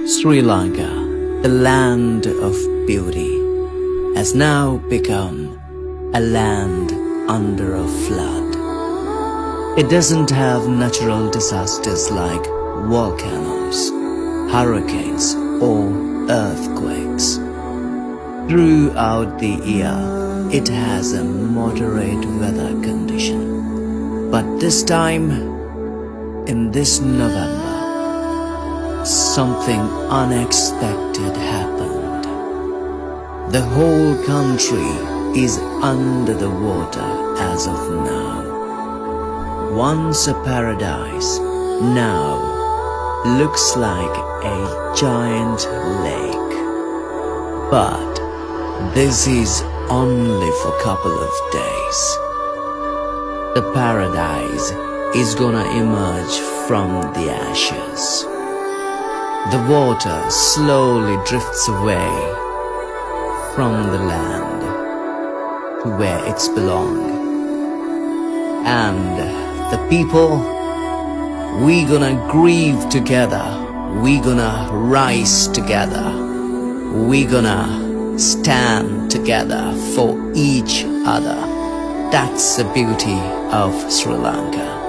Sri Lanka, the land of beauty, has now become a land under a flood. It doesn't have natural disasters like volcanoes, hurricanes or earthquakes. Throughout the year, it has a moderate weather condition. But this time, in this November, something unexpected happened. The whole country is under the water as of now. Once a paradise, now looks like a giant lake. But this is only for a couple of days. The paradise is gonna emerge from the ashes. The water slowly drifts away from the land to where it's belong. And the people, we gonna grieve together, we gonna rise together, we gonna stand together for each other. That's the beauty of Sri Lanka.